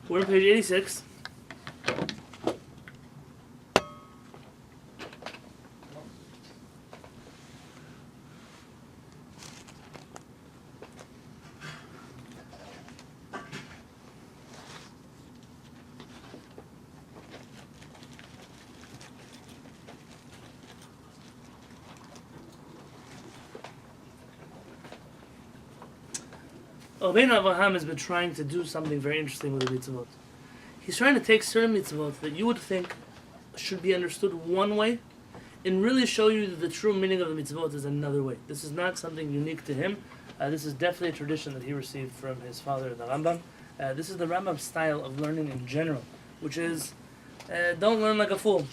We're on page 86. Rabbeinu Avraham has been trying to do something very interesting with the mitzvot. He's trying to take certain mitzvot that you would think should be understood one way and really show you that the true meaning of the mitzvot is another way. This is not something unique to him. This is definitely a tradition that he received from his father, the Rambam. This is the Rambam's style of learning in general, which is don't learn like a fool.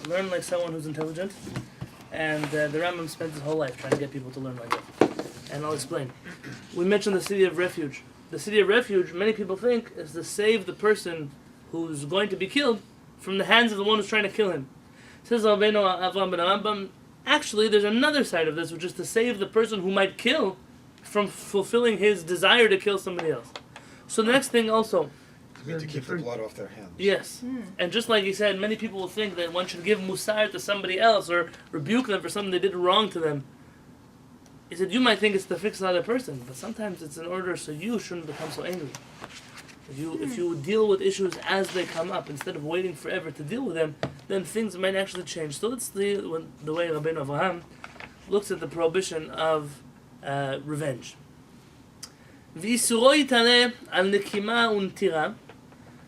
Learn like someone who's intelligent. And the Rambam spends his whole life trying to get people to learn like that. And I'll explain. We mentioned the city of refuge. The city of refuge, many people think, is to save the person who's going to be killed from the hands of the one who's trying to kill him. Says Rabbeinu Avraham ben Rambam, actually there's another side of this, which is to save the person who might kill from fulfilling his desire to kill somebody else. So the next thing also... To keep the blood off their hands. Yes. And just like he said, many people will think that one should give musar to somebody else or rebuke them for something they did wrong to them. He said, you might think it's to fix another person, but sometimes it's in order so you shouldn't become so angry. If you deal with issues as they come up, instead of waiting forever to deal with them, then things might actually change. So that's the way Rabbeinu Avraham looks at the prohibition of revenge. V'isuro yitareh al nekima u'ntira.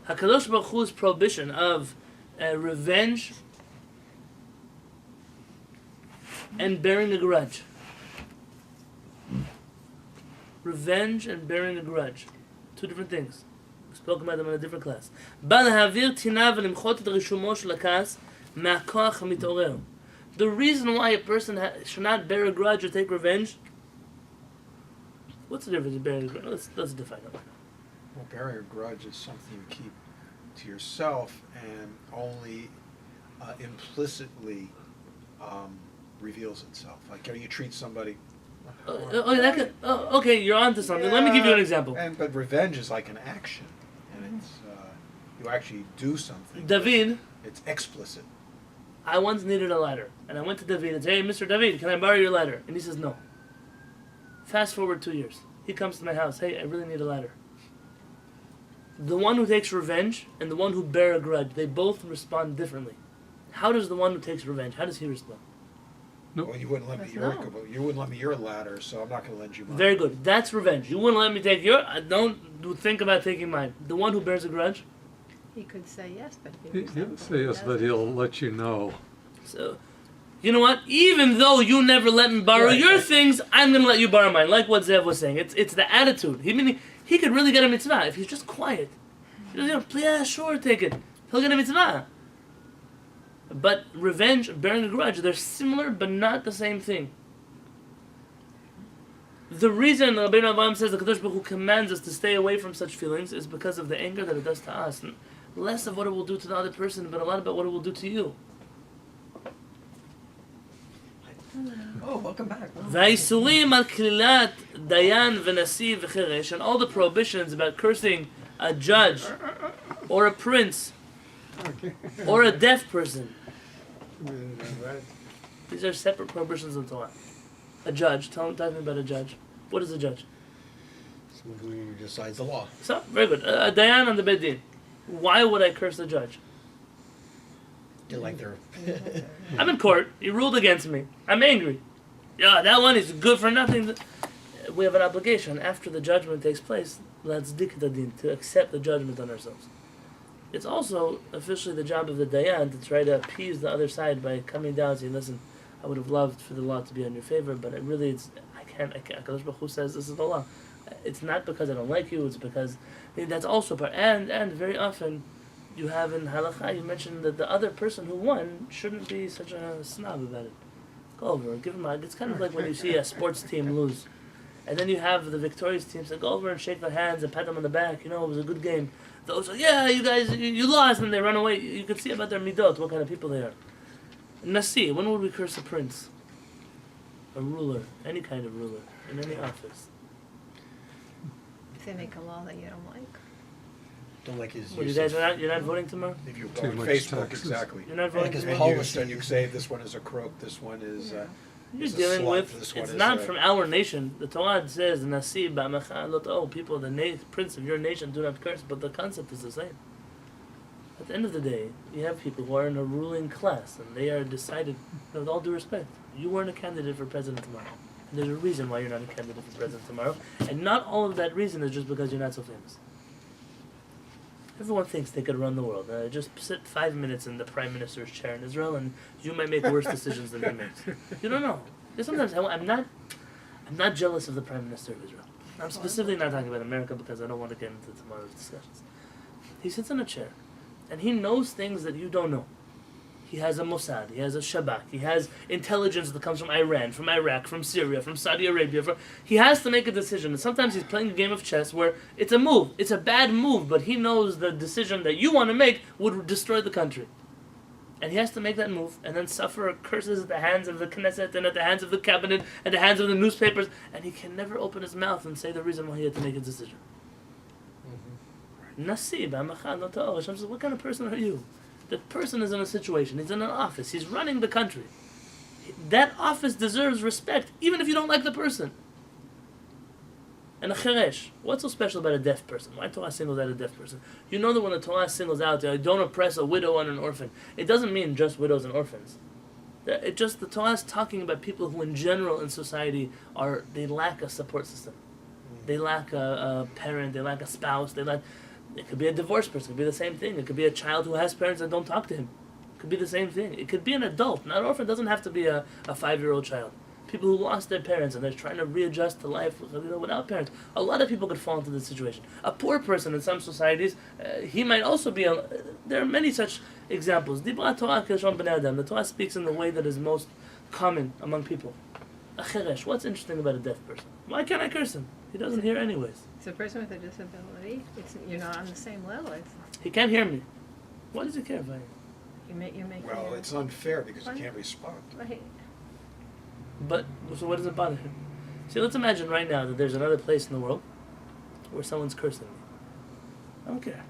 HaKadosh Baruch Hu's prohibition of revenge and bearing a grudge. Revenge and bearing a grudge. Two different things. We spoke about them in a different class. The reason why a person should not bear a grudge or take revenge. What's the difference in bearing a grudge? Let's define it. Well, bearing a grudge is something you keep to yourself and only implicitly reveals itself. Like, you treat somebody... okay, you're onto something. Yeah, Let me give you an example. But revenge is like an action, and it's you actually do something. David, it's explicit. I once needed a ladder, and I went to David and said, "Hey, Mr. David, can I borrow your ladder?" And he says, "No." Fast forward 2 years, he comes to my house. "Hey, I really need a ladder." The one who takes revenge and the one who bear a grudge, they both respond differently. How does the one who takes revenge? How does he respond? Nope. Well, you wouldn't let me your ladder, so I'm not going to lend you mine. Very good. That's revenge. You wouldn't let me take your... Don't think about taking mine. The one who bears a grudge? He could say yes, but he'll say yes, but he'll let you know. So, you know what? Even though you never let me borrow your things, I'm going to let you borrow mine. Like what Zev was saying. It's the attitude. He could really get a mitzvah if he's just quiet. He doesn't, yeah, sure, take it. He'll get a mitzvah. But revenge, bearing a grudge, they're similar but not the same thing. The reason Rabbeinu Avraham says the Kadosh Baruch Hu commands us to stay away from such feelings is because of the anger that it does to us. And less of what it will do to the other person, but a lot about what it will do to you. Oh, welcome back. V'ayisurim al Kehillat dayan v'nasi v'cheresh, and all the prohibitions about cursing a judge or a prince or a deaf person. These are separate prohibitions in the Torah. A judge. Tell me about a judge. What is a judge? Someone who decides the law. So, very good. A dayan on the beit din. Why would I curse the judge? You're like they're... I'm in court. He ruled against me. I'm angry. Yeah, that one is good for nothing. We have an obligation after the judgment takes place. Let's dikta to accept the judgment on ourselves. It's also officially the job of the dayan to try to appease the other side by coming down and saying, "Listen, I would have loved for the law to be on your favor, but I can't. HaKadosh Baruch Hu says this is the law. It's not because I don't like you. It's because that's also part. And very often, you have in halakha, you mentioned that the other person who won shouldn't be such a snob about it. Go over, give him a. It's kind of like when you see a sports team lose, and then you have the victorious team say, "Go over and shake their hands and pat them on the back. You know, it was a good game." Those are, yeah, you guys, you lost, and they run away. You can see about their midot, what kind of people they are. Nasi, when would we curse a prince? A ruler, any kind of ruler, in any office. if they make a law that you don't like. don't like his Well, you use guys of- are not, you're not voting tomorrow? If you Too go on much Facebook, taxes. exactly. You're not I voting think his tomorrow? policy- You say this one is a crook, this one is, You're is a dealing slut, with, this one it's is not a- from our nation. The Torah says, Nasi ba'mecha lot, oh, people, the prince of your nation do not curse, but the concept is the same. At the end of the day, you have people who are in a ruling class, and they are decided, with all due respect, you weren't a candidate for president tomorrow. And there's a reason why you're not a candidate for president tomorrow, and not all of that reason is just because you're not so famous. Everyone thinks they could run the world. Just sit 5 minutes in the prime minister's chair in Israel, and you might make worse decisions than he makes. You don't know. Because sometimes I'm not jealous of the prime minister of Israel. I'm specifically not talking about America because I don't want to get into tomorrow's discussions. He sits in a chair, and he knows things that you don't know. He has a Mossad, he has a Shabak, he has intelligence that comes from Iran, from Iraq, from Syria, from Saudi Arabia. He has to make a decision, and sometimes he's playing a game of chess where it's a move, it's a bad move, but he knows the decision that you want to make would destroy the country. And he has to make that move, and then suffer curses at the hands of the Knesset, and at the hands of the cabinet, and the hands of the newspapers, and he can never open his mouth and say the reason why he had to make a decision. Nasi ba'machad lo ta'or. Hashem says, what kind of person are you? The person is in a situation, he's in an office, he's running the country. That office deserves respect, even if you don't like the person. And a cheresh, what's so special about a deaf person? Why Torah singles out a deaf person? You know that when the Torah singles out, don't oppress a widow and an orphan, it doesn't mean just widows and orphans. It just, the Torah is talking about people who in general in society they lack a support system. They lack a parent, they lack a spouse, it could be a divorced person, it could be the same thing. It could be a child who has parents that don't talk to him. It could be the same thing. It could be an adult. Not an orphan, doesn't have to be a 5-year-old child. People who lost their parents and they're trying to readjust to life without parents. A lot of people could fall into this situation. A poor person in some societies, he might also be there are many such examples. The Torah speaks in the way that is most common among people. A cheresh, what's interesting about a deaf person? Why can't I curse him? He doesn't hear anyways. It's a person with a disability. You're not on the same level. He can't hear me. Why does he care if I? You're making. Well, it's unfair because you can't respond. Right. But so what does it bother him? See, let's imagine right now that there's another place in the world where someone's cursing me. I don't care.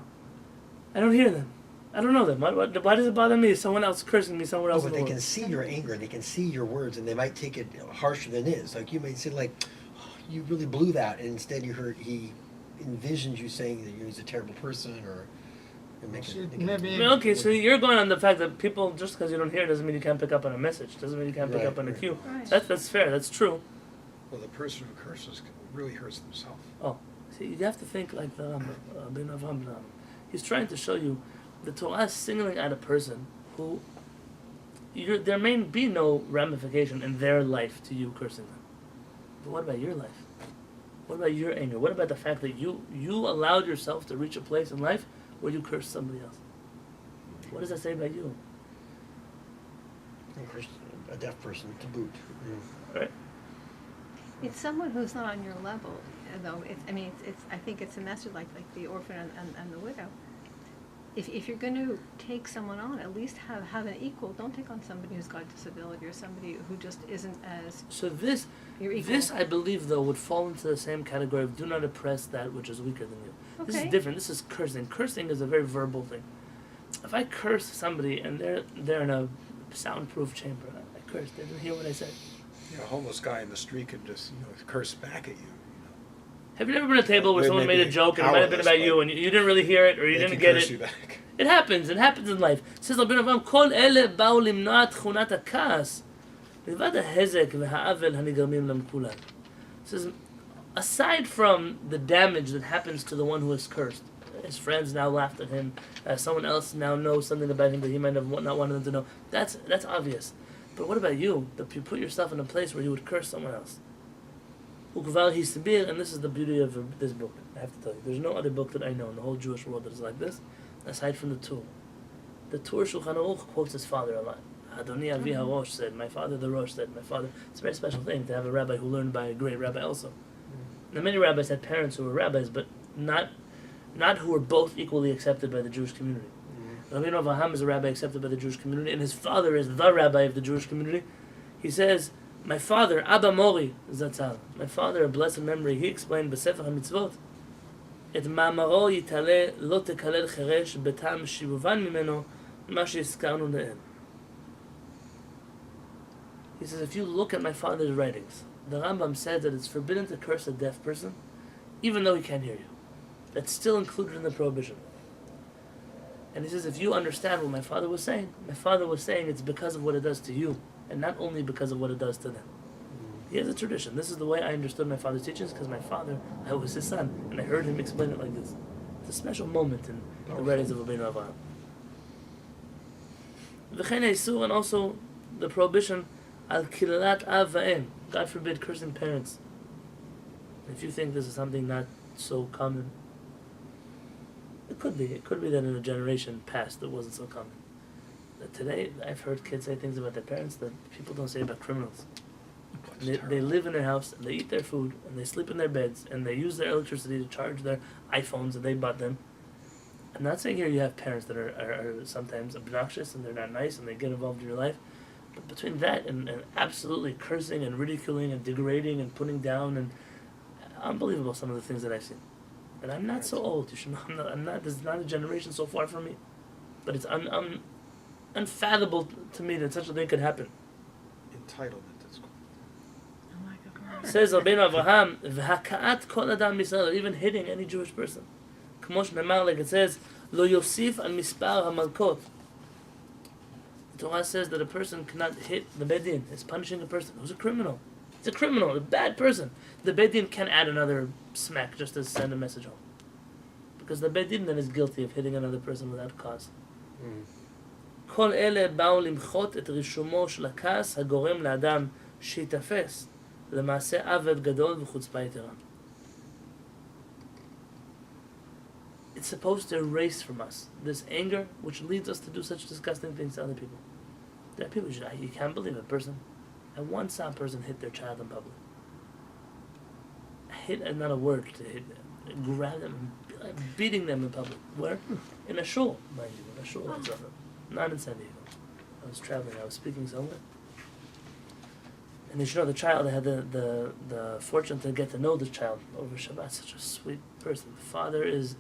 I don't hear them. I don't know them. Why does it bother me if someone else cursing me somewhere else? But in the they world? can see your anger, they can see your words, and they might take it harsher than it is. Like you might say, like, oh, you really blew that, and instead he envisions you saying that he's a terrible person, or Maybe. Okay, so you're going on the fact that people, just because you don't hear doesn't mean you can't pick up on a message. Doesn't mean you can't pick Right, up on a right. cue. Right. That's fair. That's true. Well, the person who curses really hurts themselves. Oh, see, you have to think like the Ben Avraham. He's trying to show you the Torah is singling out a person who there may be no ramification in their life to you cursing them. But what about your life? What about your anger? What about the fact that you allowed yourself to reach a place in life where you curse somebody else? What does that say about you? a deaf person to boot. Right? It's someone who's not on your level, though. I think it's a message like the orphan and the widow. If you're going to take someone on, at least have an equal. Don't take on somebody who's got a disability or somebody who just isn't as So this, I believe, though, would fall into the same category of do not oppress that which is weaker than you. This is Okay. different. This is cursing. Cursing is a very verbal thing. If I curse somebody and they're in a soundproof chamber, I curse. They didn't hear what I said. You know, a homeless guy in the street can just, curse back at you. Have you ever been at a table where They someone may made a be joke and it might have been powerless, about you but and you didn't really hear it or you They didn't can get curse it? you back. It happens in life. Says Rabbi Yonatan, כל אלה באו למנוע את תכונת הכעס, לבד ההזק והעוול הנגרמים להם כולם. Says, aside from the damage that happens to the one who is cursed, his friends now laughed at him, someone else now knows something about him that he might have not wanted them to know. That's obvious. But what about you? That you put yourself in a place where you would curse someone else. Ukvar hisbir, and this is the beauty of this book. I have to tell you, there's no other book that I know in the whole Jewish world that is like this, aside from the Tur. The Tur Shulchan Aruch quotes his father a lot. Adoni Avi HaRosh said, my father the Rosh said, my father. It's a very special thing to have a rabbi who learned by a great rabbi also. Now many rabbis had parents who were rabbis, but not who were both equally accepted by the Jewish community. Rabbi Yonatan Halevy is a rabbi accepted by the Jewish community, and his father is the rabbi of the Jewish community. He says, my father, Abba Mori Zatzal, my father, of blessed memory, he explained B'Sefer HaMitzvot. את מאמרו יתעלה לא תקלל חירש בטעם שיובן ממנו מה שהזכרנו לעיל. He says, if you look at my father's writings, the Rambam said that it's forbidden to curse a deaf person, even though he can't hear you. That's still included in the prohibition. And he says, if you understand what my father was saying it's because of what it does to you, and not only because of what it does to them. He has a tradition. This is the way I understood my father's teachings, because my father, I was his son, and I heard him explain it like this. It's a special moment in the writings of Rabbi Yonatan Halevy. And also the prohibition al Kehillat av va'em. God forbid cursing parents. If you think this is something not so common, it could be. It could be that in a generation past it wasn't so common. But today, I've heard kids say things about their parents that people don't say about criminals. They live in their house, and they eat their food, and they sleep in their beds, and they use their electricity to charge their iPhones that they bought them. I'm not saying here you have parents that are sometimes obnoxious, and they're not nice, and they get involved in your life. But between that and absolutely cursing and ridiculing and degrading and putting down, and unbelievable some of the things that I've seen. And I'm not so old. You should know. I'm not. This is not a generation so far from me. But it's unfathomable to me that such a thing could happen. Entitlement, that's called. Oh my God. Says Rabbeinu Avraham, "V'haka'at kol adam Yisrael," even hitting any Jewish person. K'mo shneimar, like it says, "Lo yosif al mispar hamalkot." The Torah says that a person cannot hit the bedin. It's punishing a person who's a criminal. It's a criminal, a bad person. The bedin can add another smack just to send a message home, because the bedin then is guilty of hitting another person without cause. כל אלה באו למחות את רישומו של הכעס הגורם לאדם שיתפס למעשה עוול גדול וחוצפה יתרה. It's supposed to erase from us this anger which leads us to do such disgusting things to other people. There are people you can't believe a person. I once saw a person hit their child in public. Hit is not a word to hit them. Grab them, beating them in public. Where? In a shul, mind you, in a shul. Not in San Diego. I was traveling. I was speaking somewhere, and you should know the child. I had the fortune to get to know the child over Shabbat. Such a sweet person. The father is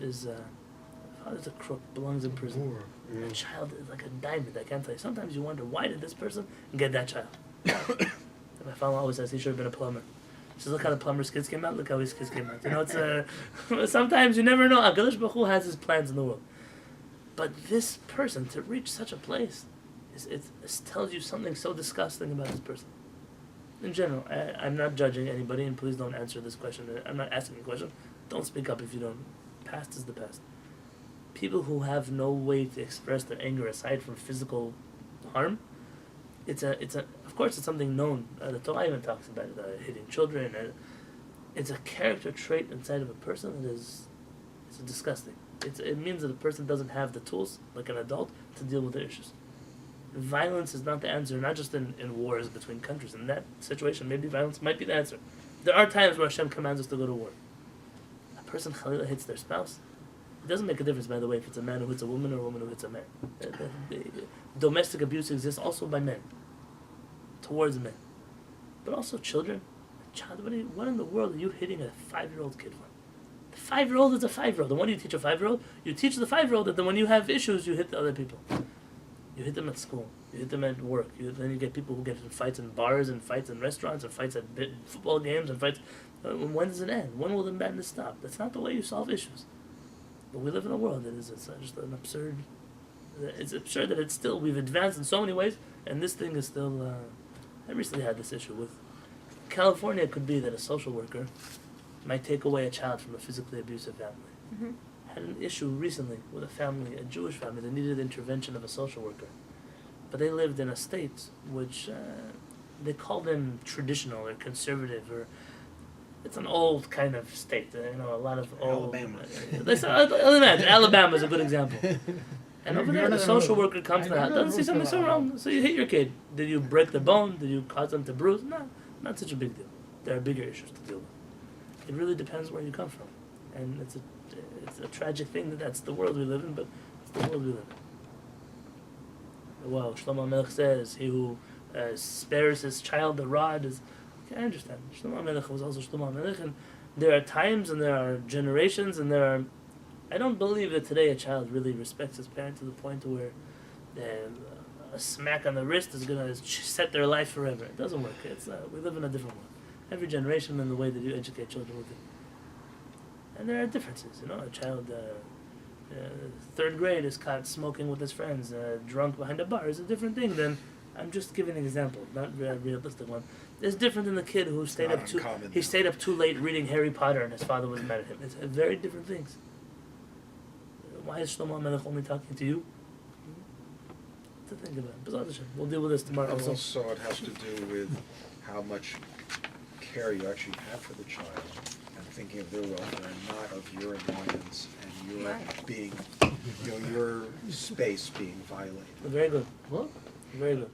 father's a crook. Belongs in prison. The child is like a diamond. I can't tell you. Sometimes you wonder, why did this person get that child? And my father always says he should have been a plumber. He says, look how the plumber's kids came out. Look how his kids came out. You know, it's sometimes you never know. HaKadosh Baruch Hu has his plans in the world. But this person, to reach such a place, it tells you something so disgusting about this person. In general, I'm not judging anybody, and please don't answer this question. I'm not asking a question. Don't speak up if you don't. Past is the past. People who have no way to express their anger aside from physical harm, of course it's something known. The Torah even talks about it, hitting children. It's a character trait inside of a person that it's disgusting. It means that a person doesn't have the tools, like an adult, to deal with the issues. Violence is not the answer, not just in wars between countries. In that situation, maybe violence might be the answer. There are times where Hashem commands us to go to war. A person, Chalila, hits their spouse. It doesn't make a difference, by the way, if it's a man who hits a woman or a woman who hits a man. Domestic abuse exists also by men, towards men. But also children. A child, what in the world are you hitting a 5-year-old kid for? The 5-year-old is a 5-year-old. And what do you teach a 5-year-old? You teach the 5-year-old that then when you have issues, you hit the other people. You hit them at school. You hit them at work. Then you get people who get in fights in bars and fights in restaurants and fights at football games and fights. When does it end? When will the madness stop? That's not the way you solve issues. But we live in a world that is just an absurd. It's absurd that it's still, we've advanced in so many ways, and this thing is still. I recently had this issue with California. It could be that a social worker might take away a child from a physically abusive family. Mm-hmm. Had an issue recently with a family, a Jewish family, that needed the intervention of a social worker. But they lived in a state which they call them traditional or conservative, or it's an old kind of state. A lot of old. Alabama. Imagine Alabama is a good example. And over there, the social worker comes to the house, doesn't see something so wrong, so you hit your kid. Did you break the bone? Did you cause them to bruise? No, not such a big deal. There are bigger issues to deal with. It really depends where you come from, and it's a tragic thing that's the world we live in, but it's the world we live in. Wow, Shlomo HaMelech says, he who spares his child the rod is. Okay, I understand. Shlomo HaMelech was also Shlomo HaMelech, and There are times and there are generations and there are. I don't believe that today a child really respects his parent to the point to where a smack on the wrist is gonna set their life forever. It doesn't work. It's we live in a different world. Every generation and the way that you educate children with it. And there are differences. You know, a child. Third grade is caught smoking with his friends, drunk behind a bar is a different thing than. I'm just giving an example, not a realistic one. It's different than the kid who stayed up too. He stayed up too late reading Harry Potter, and his father was mad at him. It's very different things. Why is Shlomo HaMelech only talking to you? To think about. B'ezras Hashem. We'll deal with this tomorrow. And also, it has to do with how much care you actually have for the child, and thinking of their welfare, and not of your annoyance and your being, your space being violated. Very good. What? Very good.